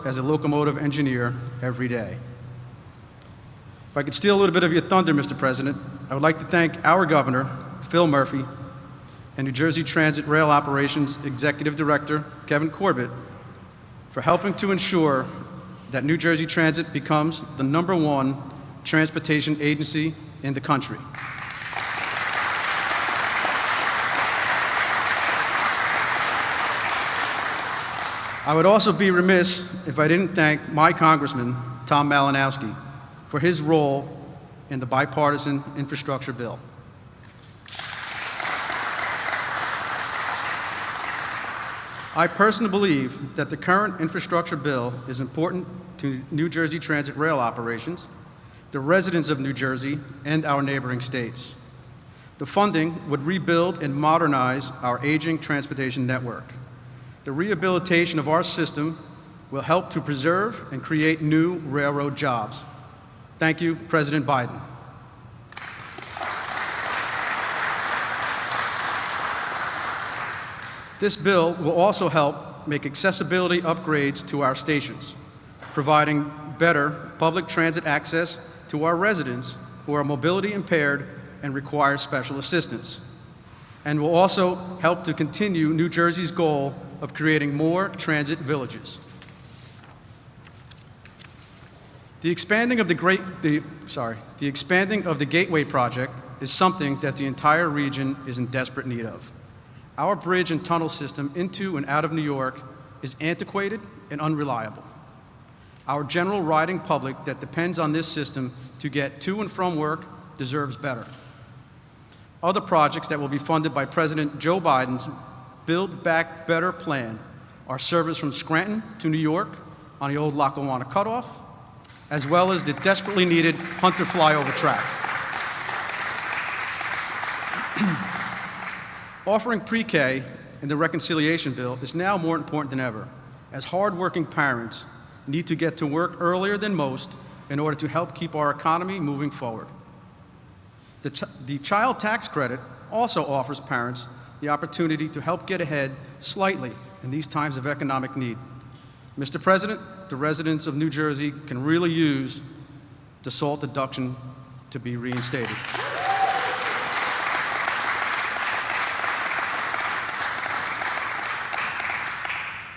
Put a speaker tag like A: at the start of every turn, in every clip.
A: as a locomotive engineer every day. If I could steal a little bit of your thunder, Mr. President, I would like to thank our governor, Phil Murphy, and New Jersey Transit Rail Operations Executive Director, Kevin Corbett, for helping to ensure that New Jersey Transit becomes the #1 transportation agency in the country. I would also be remiss if I didn't thank my Congressman, Tom Malinowski, for his role in the bipartisan infrastructure bill. I personally believe that the current infrastructure bill is important to New Jersey Transit rail operations, the residents of New Jersey, and our neighboring states. The funding would rebuild and modernize our aging transportation network. The rehabilitation of our system will help to preserve and create new railroad jobs. Thank you, President Biden. This bill will also help make accessibility upgrades to our stations, providing better public transit access to our residents who are mobility impaired and require special assistance, and will also help to continue New Jersey's goal of creating more transit villages. The expanding of the Gateway project is something that the entire region is in desperate need of. Our bridge and tunnel system into and out of New York is antiquated and unreliable. Our general riding public that depends on this system to get to and from work deserves better. Other projects that will be funded by President Joe Biden's Build Back Better plan are service from Scranton to New York on the old Lackawanna cutoff, as well as the desperately needed Hunter flyover track. Offering pre-K in the reconciliation bill is now more important than ever, as hardworking parents need to get to work earlier than most in order to help keep our economy moving forward. The child tax credit also offers parents the opportunity to help get ahead slightly in these times of economic need. Mr. President, the residents of New Jersey can really use the SALT deduction to be reinstated.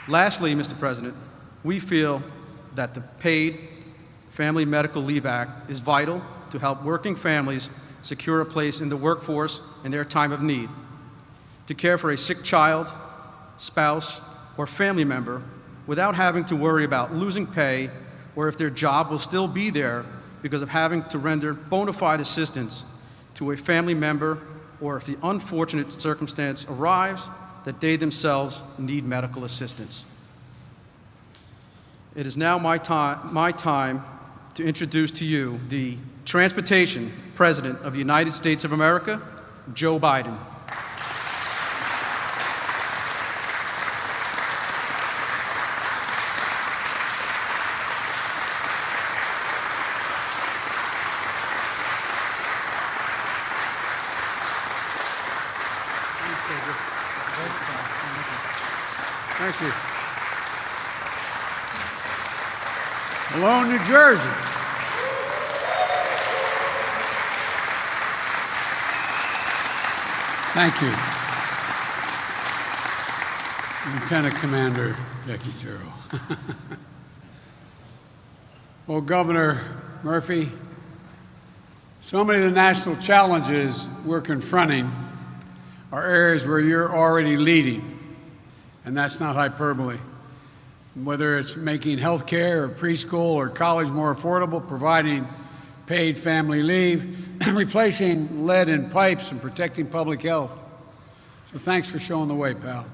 A: Lastly, Mr. President, we feel that the Paid Family Medical Leave Act is vital to help working families secure a place in the workforce in their time of need, to care for a sick child, spouse, or family member without having to worry about losing pay or if their job will still be there because of having to render bona fide assistance to a family member, or if the unfortunate circumstance arrives that they themselves need medical assistance. It is now my time to introduce to you the Transportation President of the United States of America, Joe Biden.
B: Thank you. Hello, New Jersey. Thank you. Lieutenant Commander Jackie Thurl. Well, Governor Murphy, so many of the national challenges we're confronting are areas where you're already leading. And that's not hyperbole. Whether it's making health care or preschool or college more affordable, providing paid family leave, replacing lead in pipes and protecting public health. So thanks for showing the way, pal.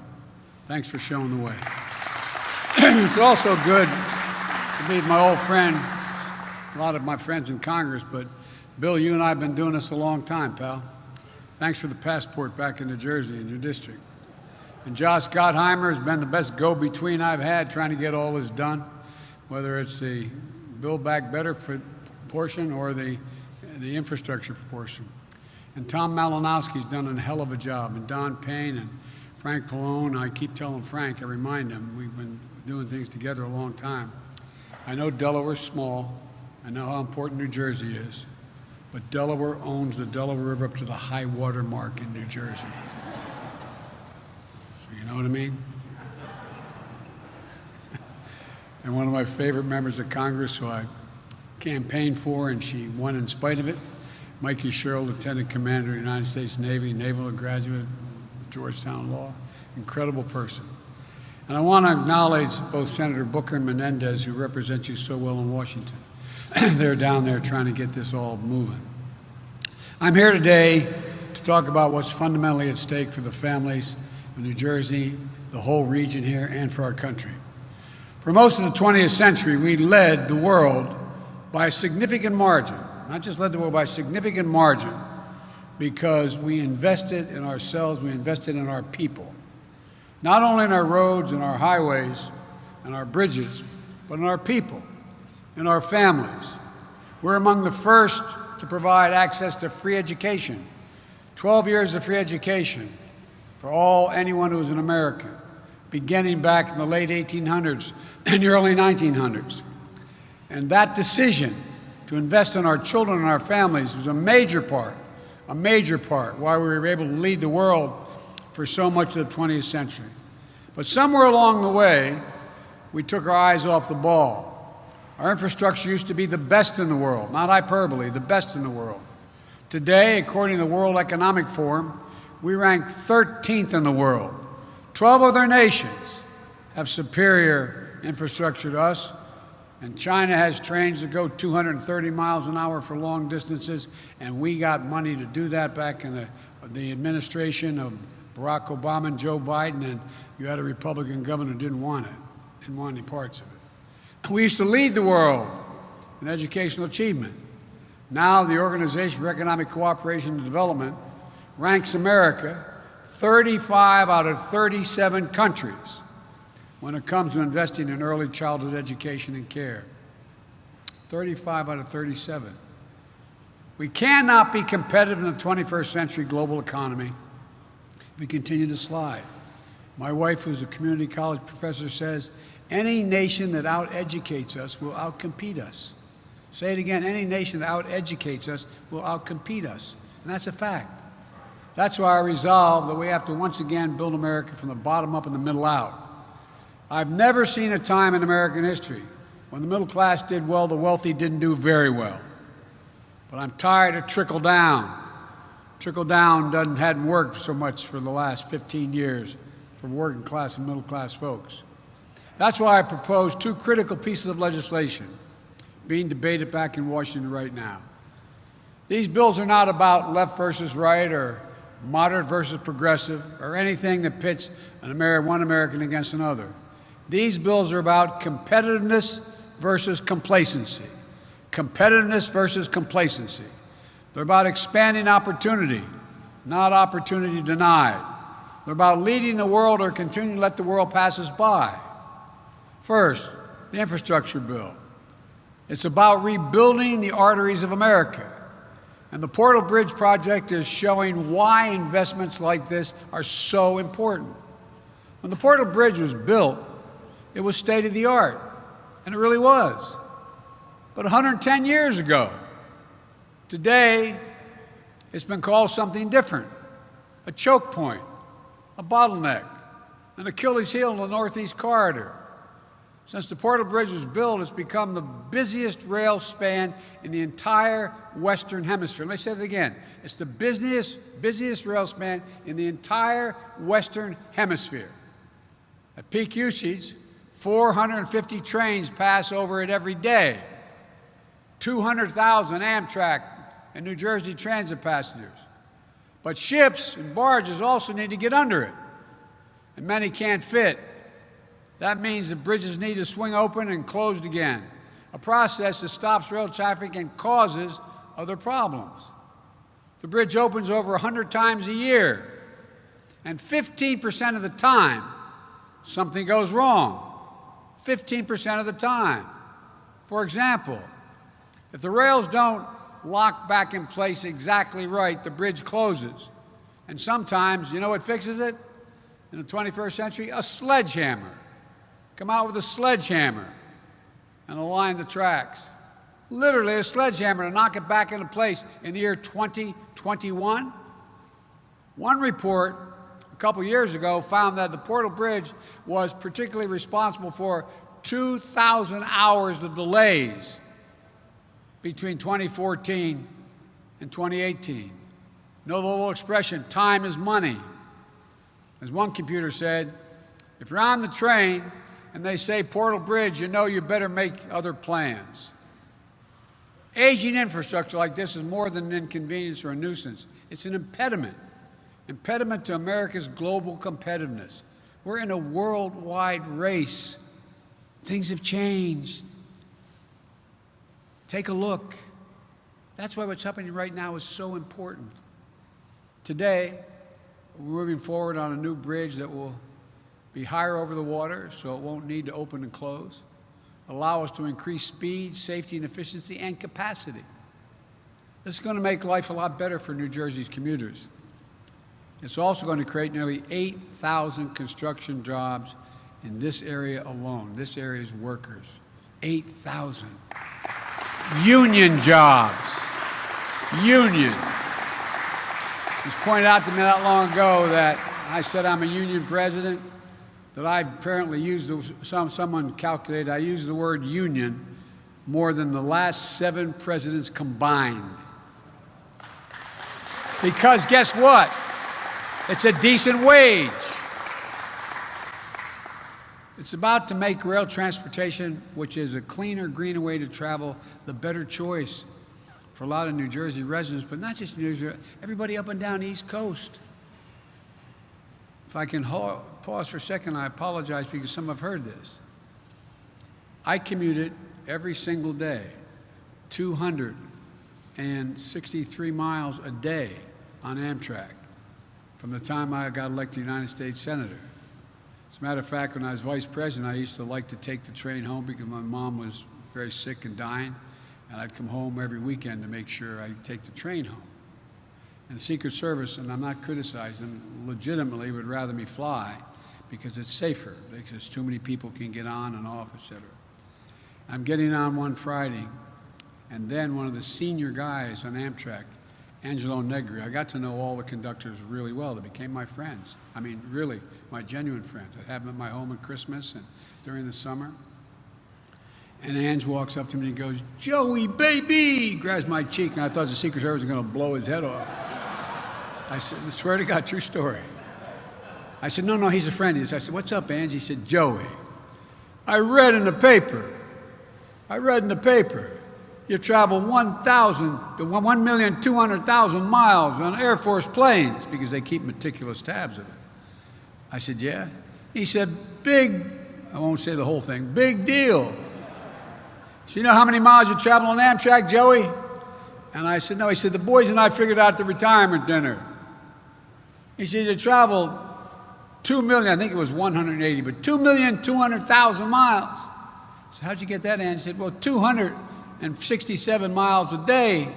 B: Thanks for showing the way. It's also good to meet my old friend, a lot of my friends in Congress, but Bill, you and I have been doing this a long time, pal. Thanks for the passport back in New Jersey in your district. And Josh Gottheimer has been the best go-between I've had trying to get all this done, whether it's the Build Back Better portion or the infrastructure portion. And Tom Malinowski's done a hell of a job, and Don Payne and Frank Pallone. I keep telling Frank, I remind him, we've been doing things together a long time. I know Delaware's small. I know how important New Jersey is. But Delaware owns the Delaware River up to the high water mark in New Jersey. So you know what I mean? And one of my favorite members of Congress who I campaigned for, and she won in spite of it, Mikey Sherrill, Lieutenant Commander of the United States Navy, naval graduate, Georgetown Law, incredible person. And I want to acknowledge both Senator Booker and Menendez, who represent you so well in Washington. They're down there trying to get this all moving. I'm here today to talk about what's fundamentally at stake for the families of New Jersey, the whole region here, and for our country. For most of the 20th century, we led the world by a significant margin. Not just led the world by a significant margin, because we invested in ourselves, we invested in our people. Not only in our roads and our highways and our bridges, but in our people, in our families. We're among the first to provide access to free education, 12 years of free education for anyone who was an American, beginning back in the late 1800s and the early 1900s. And that decision to invest in our children and our families was a major part why we were able to lead the world for so much of the 20th century. But somewhere along the way, we took our eyes off the ball. Our infrastructure used to be the best in the world, not hyperbole, the best in the world. Today, according to the World Economic Forum, we rank 13th in the world. 12 other nations have superior infrastructure to us, and China has trains that go 230 miles an hour for long distances, and we got money to do that back in the administration of Barack Obama and Joe Biden, and you had a Republican governor who didn't want any parts of it. We used to lead the world in educational achievement. Now the Organization for Economic Cooperation and Development ranks America 35 out of 37 countries when it comes to investing in early childhood education and care. 35 out of 37. We cannot be competitive in the 21st century global economy if we continue to slide. My wife, who's a community college professor, says, any nation that out-educates us will out-compete us. Say it again, any nation that out-educates us will out-compete us. And that's a fact. That's why I resolve that we have to once again build America from the bottom up and the middle out. I've never seen a time in American history when the middle class did well, the wealthy didn't do very well. But I'm tired of trickle down. Trickle down hadn't worked so much for the last 15 years for working class and middle class folks. That's why I propose two critical pieces of legislation being debated back in Washington right now. These bills are not about left versus right or moderate versus progressive or anything that pits one American against another. These bills are about competitiveness versus complacency. Competitiveness versus complacency. They're about expanding opportunity, not opportunity denied. They're about leading the world or continuing to let the world pass us by. First, the infrastructure bill. It's about rebuilding the arteries of America. And the Portal Bridge project is showing why investments like this are so important. When the Portal Bridge was built, it was state of the art, and it really was. But 110 years ago, today, it's been called something different, a choke point, a bottleneck, an Achilles heel in the Northeast Corridor. Since the Portal Bridge was built, it's become the busiest rail span in the entire Western Hemisphere. Let me say that again. It's the busiest rail span in the entire Western Hemisphere. At peak usage, 450 trains pass over it every day. 200,000 Amtrak and New Jersey Transit passengers. But ships and barges also need to get under it, and many can't fit. That means the bridges need to swing open and closed again, a process that stops rail traffic and causes other problems. The bridge opens over 100 times a year, and 15% of the time, something goes wrong. 15% of the time. For example, if the rails don't lock back in place exactly right, the bridge closes. And sometimes, you know what fixes it? In the 21st century, a sledgehammer. come out with a sledgehammer and align the tracks. Literally a sledgehammer to knock it back into place in the year 2021. One report a couple years ago found that the Portal Bridge was particularly responsible for 2,000 hours of delays between 2014 and 2018. Know the little expression, time is money. As one computer said, if you're on the train and they say Portal Bridge, you know you better make other plans. Aging infrastructure like this is more than an inconvenience or a nuisance. It's an impediment to America's global competitiveness. We're in a worldwide race. Things have changed. Take a look. That's why what's happening right now is so important. Today, we're moving forward on a new bridge that will be higher over the water, so it won't need to open and close, allow us to increase speed, safety, and efficiency, and capacity. This is going to make life a lot better for New Jersey's commuters. It's also going to create nearly 8,000 construction jobs in this area alone, this area's workers. 8,000. Union jobs. Union. It was pointed out to me not long ago that I said I'm a union president, that I apparently used, someone calculated, I used the word union more than the last 7 presidents combined. Because guess what? It's a decent wage. It's about to make rail transportation, which is a cleaner, greener way to travel, the better choice for a lot of New Jersey residents, but not just New Jersey, everybody up and down the East Coast. If I can pause for a second, I apologize because some have heard this. I commuted every single day, 263 miles a day on Amtrak from the time I got elected United States Senator. As a matter of fact, when I was vice president, I used to like to take the train home because my mom was very sick and dying, and I'd come home every weekend to make sure I'd take the train home. And the Secret Service, and I'm not criticizing them, legitimately would rather me fly because it's safer, because too many people can get on and off, et cetera. I'm getting on one Friday, and then one of the senior guys on Amtrak, Angelo Negri, I got to know all the conductors really well. They became my friends. I mean, really, my genuine friends. I'd have them at my home at Christmas and during the summer. And Ange walks up to me and he goes, "Joey, baby!" grabs my cheek, and I thought the Secret Service was going to blow his head off. I said, I swear to God, true story. I said, no, he's a friend. I said, "What's up, Ange?" He said, "Joey, I read in the paper, you travel 1,200,000 miles on Air Force planes," because they keep meticulous tabs of it. I said, "Yeah." He said, I won't say the whole thing, "big deal. So you know how many miles you travel on Amtrak, Joey?" And I said, "No." He said, "The boys and I figured out the retirement dinner." He said, "You traveled 2 million, I think it was 180, but 2,200,000 miles. So how'd you get that, Ange? He said, "Well, 267 miles a day.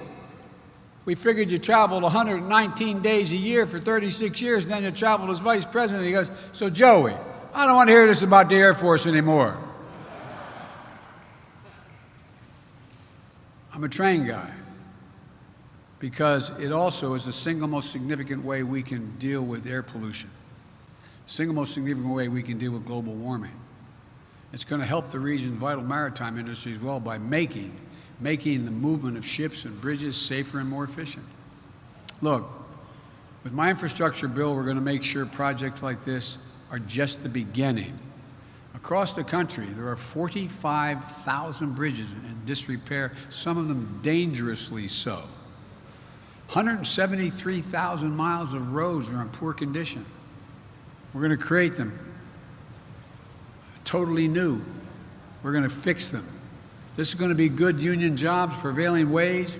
B: We figured you traveled 119 days a year for 36 years, and then you traveled as vice president." He goes, "So Joey, I don't want to hear this about the Air Force anymore." I'm a train guy because it also is the single most significant way we can deal with air pollution, the single most significant way we can deal with global warming. It's going to help the region's vital maritime industry as well by making the movement of ships and bridges safer and more efficient. Look, with my infrastructure bill, we're going to make sure projects like this are just the beginning. Across the country, there are 45,000 bridges in disrepair, some of them dangerously so. 173,000 miles of roads are in poor condition. We're going to create them totally new. We're going to fix them. This is going to be good union jobs, prevailing wage.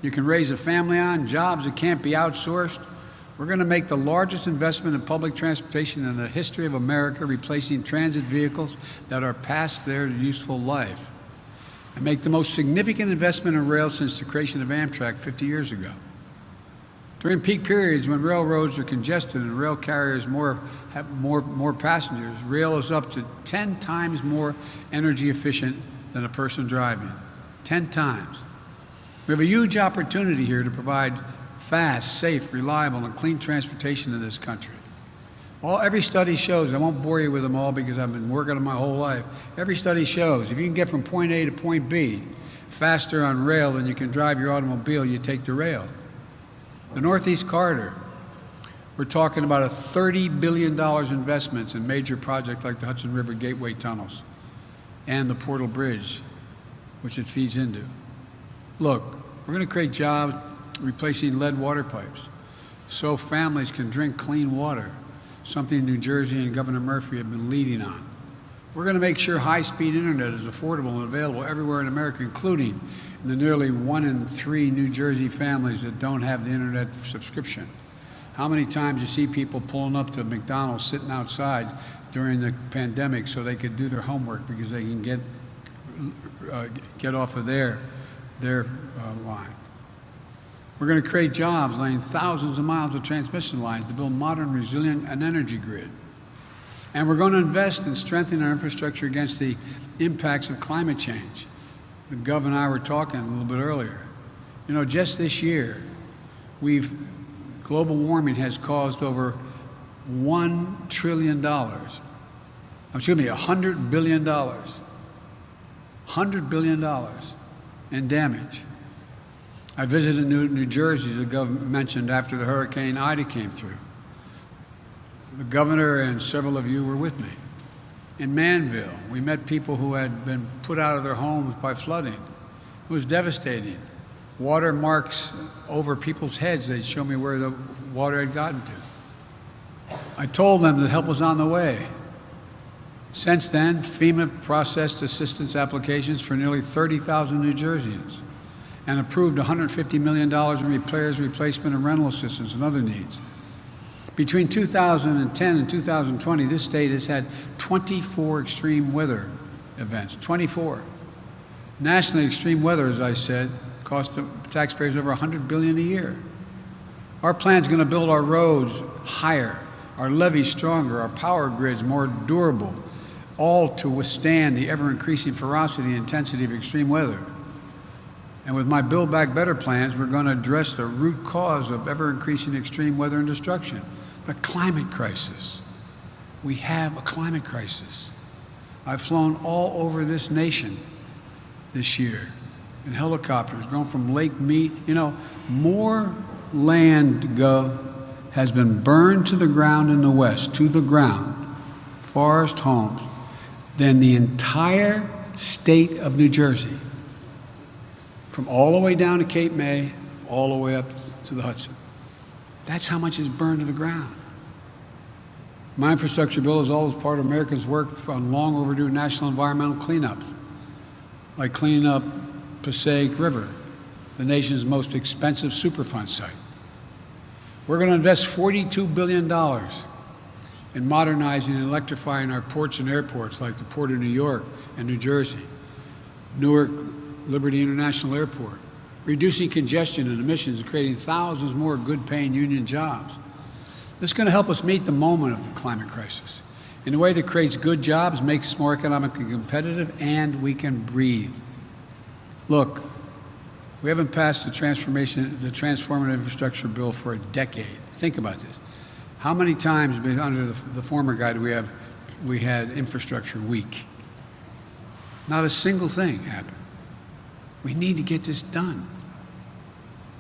B: You can raise a family on, jobs that can't be outsourced. We're going to make the largest investment in public transportation in the history of America, replacing transit vehicles that are past their useful life, and make the most significant investment in rail since the creation of Amtrak 50 years ago. During peak periods when railroads are congested and rail carriers have more passengers, rail is up to 10 times more energy efficient than a person driving. 10 times. We have a huge opportunity here to provide fast, safe, reliable, and clean transportation in this country. Every study shows, I won't bore you with them all because I've been working on my whole life. Every study shows if you can get from point A to point B faster on rail than you can drive your automobile, you take the rail. The Northeast Corridor, we're talking about a $30 billion investments in major projects like the Hudson River Gateway tunnels and the Portal Bridge, which it feeds into. Look, we're going to create jobs replacing lead water pipes so families can drink clean water, something New Jersey and Governor Murphy have been leading on. We're going to make sure high-speed internet is affordable and available everywhere in America, including in the nearly 1 in 3 New Jersey families that don't have the internet subscription. How many times you see people pulling up to McDonald's sitting outside during the pandemic so they could do their homework because they can get off of their line. We're going to create jobs laying thousands of miles of transmission lines to build modern, resilient, and energy grid. And we're going to invest in strengthening our infrastructure against the impacts of climate change. The governor and I were talking a little bit earlier. You know, just this year, global warming has caused over $1 trillion, $100 billion, $100 billion in damage. I visited New Jersey, as the governor mentioned, after the Hurricane Ida came through. The governor and several of you were with me. In Manville, we met people who had been put out of their homes by flooding. It was devastating. Water marks over people's heads. They'd show me where the water had gotten to. I told them that help was on the way. Since then, FEMA processed assistance applications for nearly 30,000 New Jerseyans and approved $150 million in repairs, replacement, and rental assistance and other needs. Between 2010 and 2020, this state has had 24 extreme weather events, 24. Nationally, extreme weather, as I said, costs the taxpayers over $100 billion a year. Our plan's going to build our roads higher, our levees stronger, our power grids more durable, all to withstand the ever-increasing ferocity and intensity of extreme weather. And with my Build Back Better plans, we're going to address the root cause of ever-increasing extreme weather and destruction, the climate crisis. We have a climate crisis. I've flown all over this nation this year in helicopters, going from Lake Mead. You know, more land has been burned to the ground in the West, to the ground, forest, homes, than the entire state of New Jersey. From all the way down to Cape May, all the way up to the Hudson. That's how much is burned to the ground. My infrastructure bill is always part of Americans' work on long overdue national environmental cleanups, like cleaning up Passaic River, the nation's most expensive Superfund site. We're going to invest $42 billion in modernizing and electrifying our ports and airports like the Port of New York and New Jersey, Newark Liberty International Airport, reducing congestion and emissions and creating thousands more good-paying union jobs. This is going to help us meet the moment of the climate crisis in a way that creates good jobs, makes us more economically competitive, and we can breathe. Look, we haven't passed the transformative infrastructure bill for a decade. Think about this. How many times under the former guy we had infrastructure week? Not a single thing happened. We need to get this done.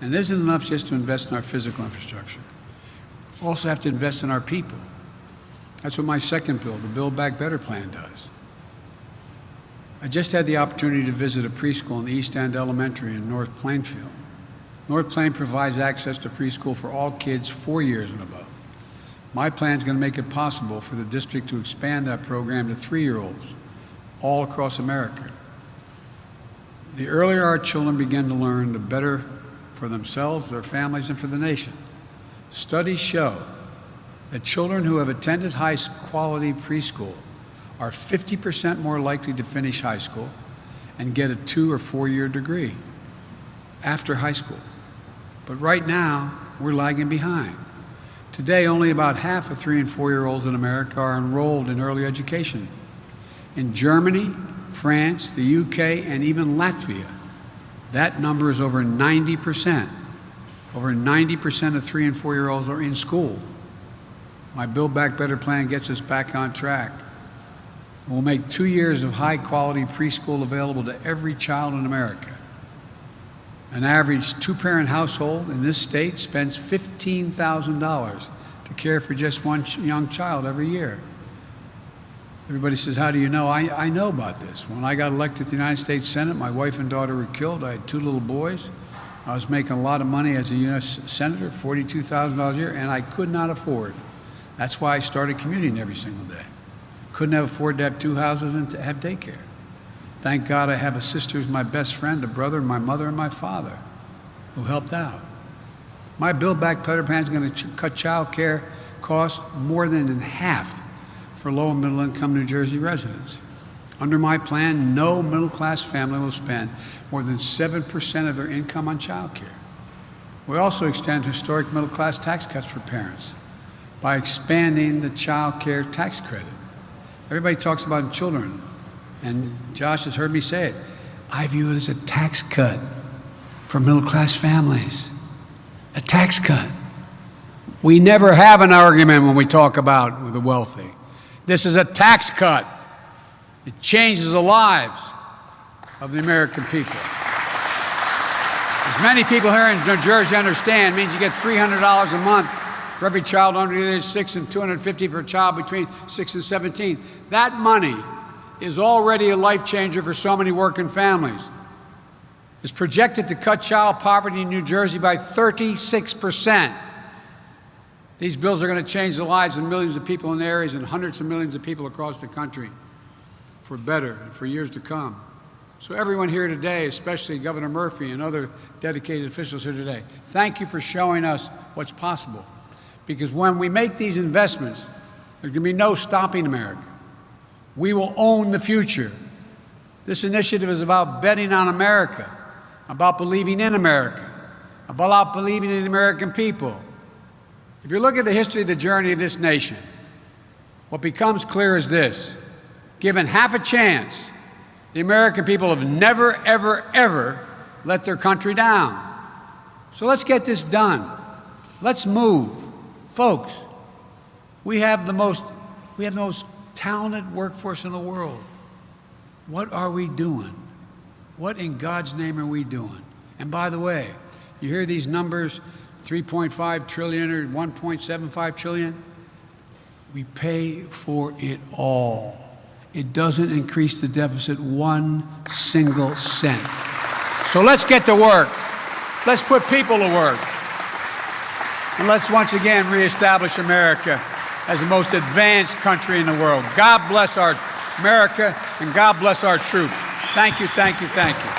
B: And it isn't enough just to invest in our physical infrastructure. We also have to invest in our people. That's what my second bill, the Build Back Better plan, does. I just had the opportunity to visit a preschool in the East End Elementary in North Plainfield. North Plain provides access to preschool for all kids 4 years and above. My plan is going to make it possible for the district to expand that program to 3-year-olds all across America. The earlier our children begin to learn, the better for themselves, their families, and for the nation. Studies show that children who have attended high-quality preschool are 50% more likely to finish high school and get a 2- or 4-year degree after high school. But right now, we're lagging behind. Today, only about half of 3- and 4-year-olds in America are enrolled in early education. In Germany, France, the UK, and even Latvia, that number is over 90%. Over 90% of 3- and 4-year-olds are in school. My Build Back Better plan gets us back on track. We'll make 2 years of high-quality preschool available to every child in America. An average 2-parent household in this state spends $15,000 to care for just one young child every year. Everybody says, how do you know? I know about this. When I got elected to the United States Senate, my wife and daughter were killed. I had 2 little boys. I was making a lot of money as a U.S. Senator, $42,000 a year, and I could not afford. That's why I started commuting every single day. Couldn't have afforded to have 2 houses and to have daycare. Thank God I have a sister who's my best friend, a brother, my mother, and my father who helped out. My Build Back Better plan is going to cut child care costs more than in half for low and middle income New Jersey residents. Under my plan, no middle-class family will spend more than 7% of their income on child care. We also extend historic middle-class tax cuts for parents by expanding the child care tax credit. Everybody talks about children, and Josh has heard me say it. I view it as a tax cut for middle-class families. A tax cut. We never have an argument when we talk about the wealthy. This is a tax cut. It changes the lives of the American people. As many people here in New Jersey understand, it means you get $300 a month for every child under the age of 6 and $250 for a child between 6 and 17. That money is already a life changer for so many working families. It's projected to cut child poverty in New Jersey by 36%. These bills are going to change the lives of millions of people in the areas and hundreds of millions of people across the country for better and for years to come. So everyone here today, especially Governor Murphy and other dedicated officials here today, thank you for showing us what's possible. Because when we make these investments, there's going to be no stopping America. We will own the future. This initiative is about betting on America, about believing in America, about believing in the American people. If you look at the history of the journey of this nation, what becomes clear is this. Given half a chance, the American people have never, ever, ever let their country down. So let's get this done. Let's move. Folks, we have the most talented workforce in the world. What are we doing? What in God's name are we doing? And by the way, you hear these numbers, 3.5 trillion or 1.75 trillion? We pay for it all. It doesn't increase the deficit 1 single cent. So let's get to work. Let's put people to work. And let's once again reestablish America as the most advanced country in the world. God bless our America, and God bless our troops. Thank you, thank you, thank you.